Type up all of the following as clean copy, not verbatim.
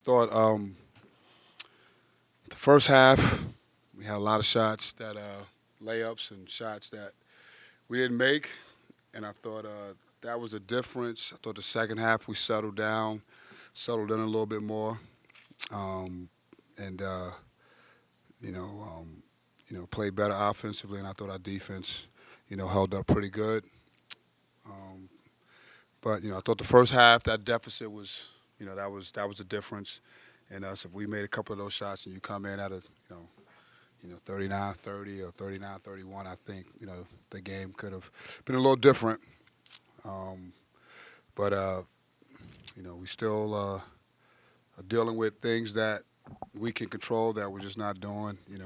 Thought the first half we had a lot of shots that layups and shots that we didn't make, and I thought that was a difference. I thought the second half we settled down, settled in a little bit more, um, and you know, um, played better offensively, and I thought our defense, held up pretty good. Um, but I thought the first half that deficit was, that was the difference in us. If we made a couple of those shots and you come in at a, 39-30 or 39-31, I think the game could have been a little different. Um, but we still are dealing with things that we can control that we're just not doing. We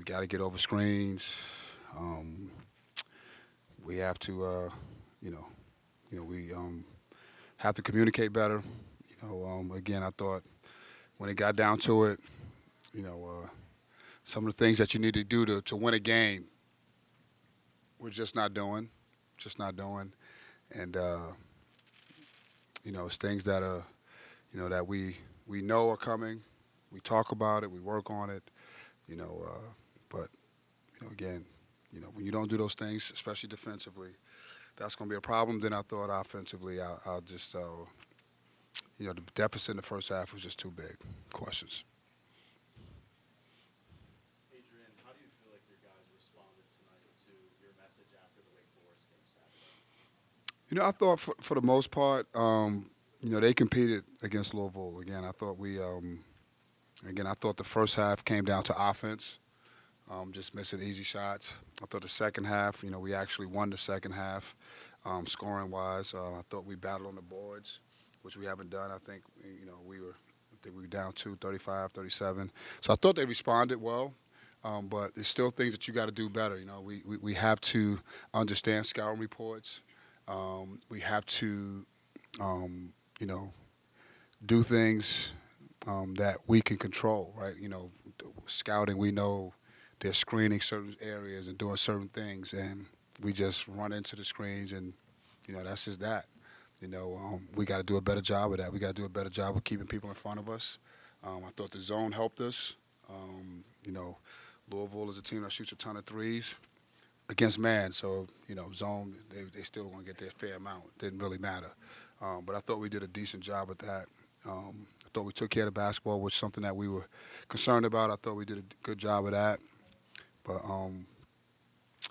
got to get over screens. Um, we have to, you know, we have to communicate better. Again, I thought when it got down to it, some of the things that you need to do to win a game, we're just not doing, and it's things that are, that we know are coming. We talk about it, we work on it, but again, when you don't do those things, especially defensively, that's going to be a problem. Then I thought offensively, I'll just, the deficit in the first half was just too big. Questions. Adrian, how do you feel like your guys responded tonight to your message after the Wake Forest game Saturday? I thought for the most part, they competed against Louisville. Again, I thought the first half came down to offense, just missing easy shots. I thought the second half, we actually won the second half, scoring wise. I thought we battled on the boards, which we haven't done. I think we were down to 35, 37. So I thought they responded well. But there's still things that you got to do better. We have to understand scouting reports. We have to, you know, do things that we can control, right? Scouting, we know they're screening certain areas and doing certain things, and we just run into the screens, and that's just that. We got to do a better job of that. We got to do a better job of keeping people in front of us. I thought the zone helped us. Louisville is a team that shoots a ton of threes against man, so zone they still going to get their fair amount. Didn't really matter, but I thought we did a decent job at that. I thought we took care of the basketball, which is something that we were concerned about. I thought we did a good job of that, but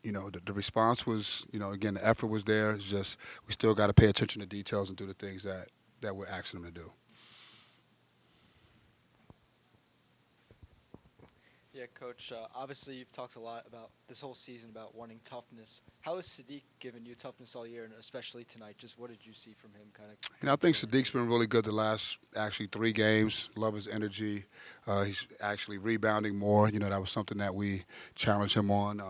the response was, again, the effort was there. It's just we still got to pay attention to details and do the things that we're asking them to do. Yeah, Coach. Obviously, you've talked a lot about this whole season about wanting toughness. How has Sadiq given you toughness all year, and especially tonight? Just what did you see from him, kind of? I think Sadiq's been really good the last actually 3 games. Love his energy. He's actually rebounding more. That was something that we challenged him on.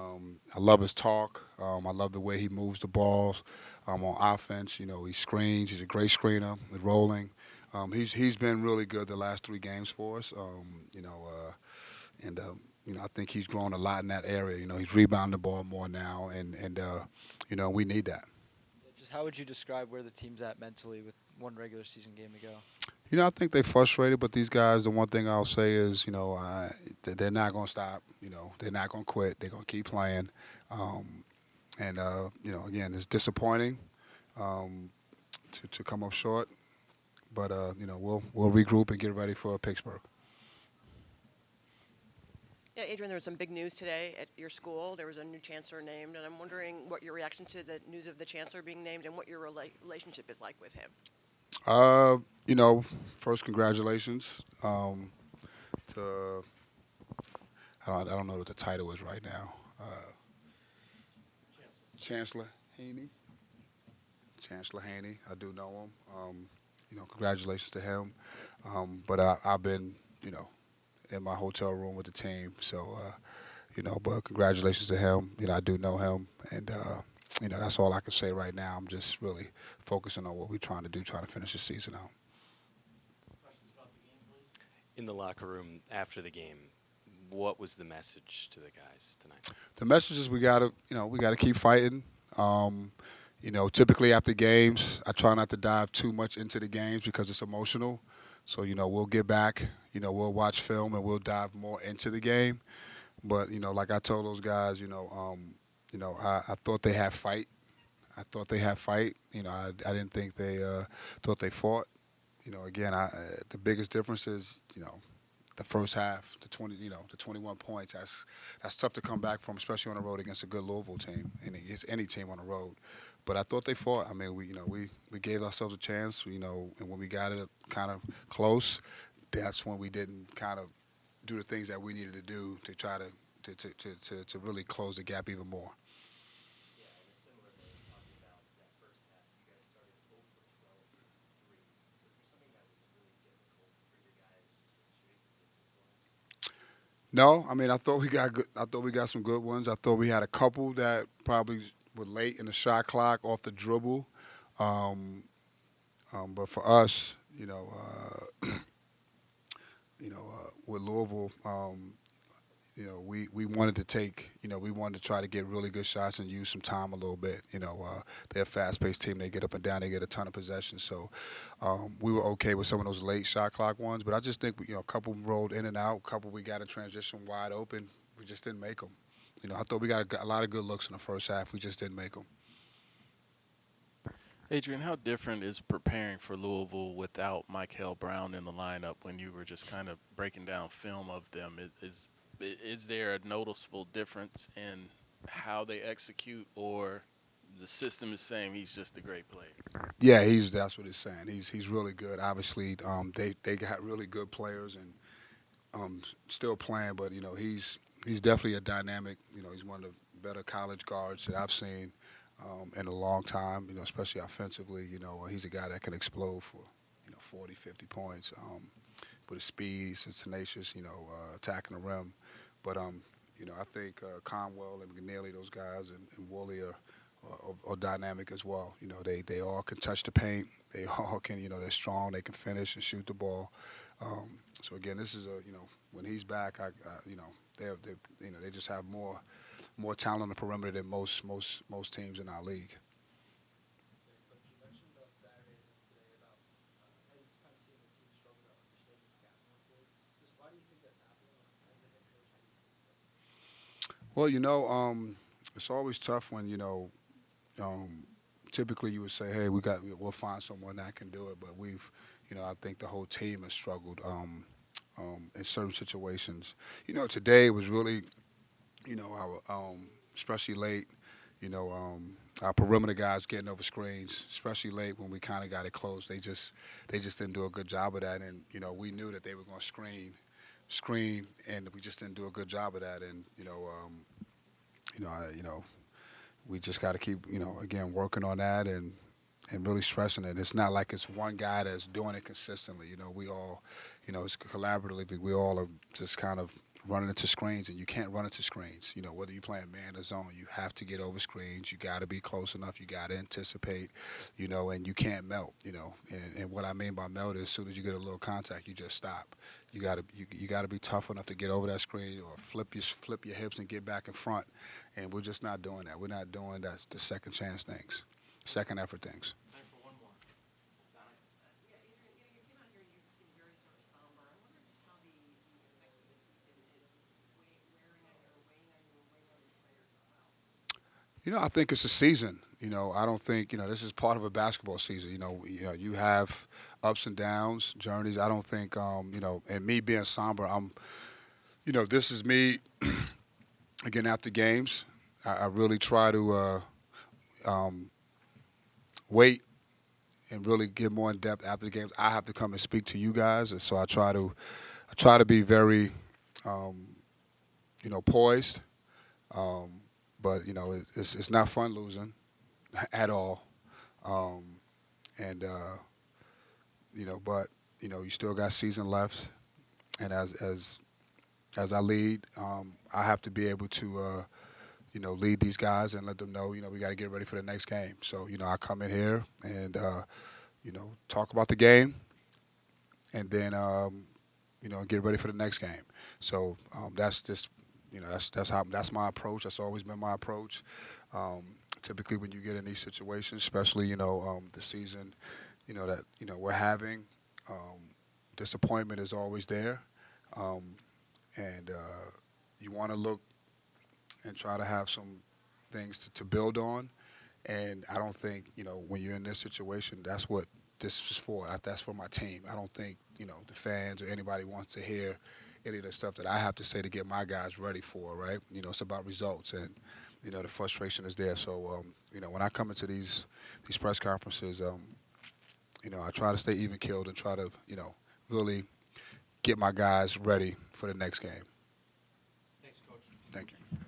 I love his talk. I love the way he moves the balls on offense. He screens. He's a great screener. He's rolling. He's been really good the last 3 games for us. And I think he's grown a lot in that area. He's rebounding the ball more now, and we need that. Just how would you describe where the team's at mentally with one regular season game to go? I think they're frustrated, but these guys, the one thing I'll say is, they're not going to stop. They're not going to quit. They're going to keep playing. And again, it's disappointing to come up short, but we'll regroup and get ready for Pittsburgh. Yeah, Adrian, there was some big news today at your school. There was a new chancellor named, and I'm wondering what your reaction to the news of the chancellor being named and what your relationship is like with him. First, congratulations to I don't know what the title is right now. Chancellor Haney. Chancellor Haney. I do know him. Congratulations to him. But I've been, in my hotel room with the team. So, but congratulations to him. I do know him, and that's all I can say right now. I'm just really focusing on what we're trying to do, trying to finish the season out. Questions about the game, please? In the locker room after the game, what was the message to the guys tonight? The message is we gotta keep fighting. Typically after games, I try not to dive too much into the games because it's emotional. So, we'll get back, we'll watch film and we'll dive more into the game. But, like I told those guys, I thought they had fight. I thought they had fight. I didn't think they thought they fought. Again, the biggest difference is, the first half, the 21 points. That's tough to come back from, especially on the road against a good Louisville team and against any team on the road. But I thought they fought. I mean, we gave ourselves a chance, and when we got it kind of close, that's when we didn't kind of do the things that we needed to do to try to really close the gap even more. No, I mean I thought we got good. I thought we got some good ones. I thought we had a couple that probably were late in the shot clock off the dribble. Um, but for us, with Louisville, we wanted to take, we wanted to try to get really good shots and use some time a little bit. They're a fast-paced team. They get up and down. They get a ton of possession. So we were okay with some of those late shot clock ones. But I just think, a couple rolled in and out. A couple we got in transition wide open. We just didn't make them. I thought we got a lot of good looks in the first half. We just didn't make them. Adrian, how different is preparing for Louisville without Michael Brown in the lineup when you were just kind of breaking down film of them? Is there a noticeable difference in how they execute, or the system is saying he's just a great player? Yeah, that's what it's saying. He's really good. Obviously, they got really good players and still playing, but he's definitely a dynamic. He's one of the better college guards that I've seen in a long time. Especially offensively. He's a guy that can explode for 40, 50 points. With his speed, he's tenacious. Attacking the rim. But I think Conwell and McNeely, those guys, and Woolley are dynamic as well. They all can touch the paint. They all can. They're strong. They can finish and shoot the ball. So again, this is when he's back, they just have more talent on the perimeter than most teams in our league. But you mentioned on Saturday and today about how you've kind of seen the team struggle to understand the scouting report. Just why do you think that's happening? As the head coach, how do you fix that? Well, it's always tough when typically you would say, hey, we'll find someone that can do it, but I think the whole team has struggled in certain situations. Today was really, our especially late, our perimeter guys getting over screens, especially late when we kind of got it close. They just didn't do a good job of that, and we knew that they were going to screen, and we just didn't do a good job of that, and we just got to keep, again, working on that and really stressing it. It's not like it's one guy that's doing it consistently. We all, it's collaboratively. We all are just kind of running into screens, and you can't run into screens. Whether you're playing man or zone, you have to get over screens. You got to be close enough. You got to anticipate, and you can't melt, And what I mean by melt is as soon as you get a little contact, you just stop. You got to be tough enough to get over that screen or flip your hips and get back in front. And we're just not doing that. We're not doing the second chance things, second effort things. Time for one more. Yeah, Adrian, you came out here and you seem very sort of somber. I wonder just how the effects of this season is weighing on your players as well. I think it's a season. I don't think this is part of a basketball season. You have ups and downs, journeys. I don't think and me being somber, this is me. Again, after games, I really try to wait and really get more in depth after the games. I have to come and speak to you guys, and so I try to be very, poised. But it's not fun losing at all, but you still got season left, and as I lead, I have to be able to, lead these guys and let them know, we got to get ready for the next game. So, I come in here and, talk about the game and then, get ready for the next game. So that's just, that's my approach. That's always been my approach. Typically when you get in these situations, especially, the season, that, we're having, disappointment is always there, and you want to look and try to have some things to build on. And I don't think, when you're in this situation, that's what this is for. That's for my team. I don't think, the fans or anybody wants to hear any of the stuff that I have to say to get my guys ready for, right? It's about results, and, the frustration is there. So, when I come into these press conferences, I try to stay even-keeled and try to, really get my guys ready for the next game. Thanks, Coach. Thank you.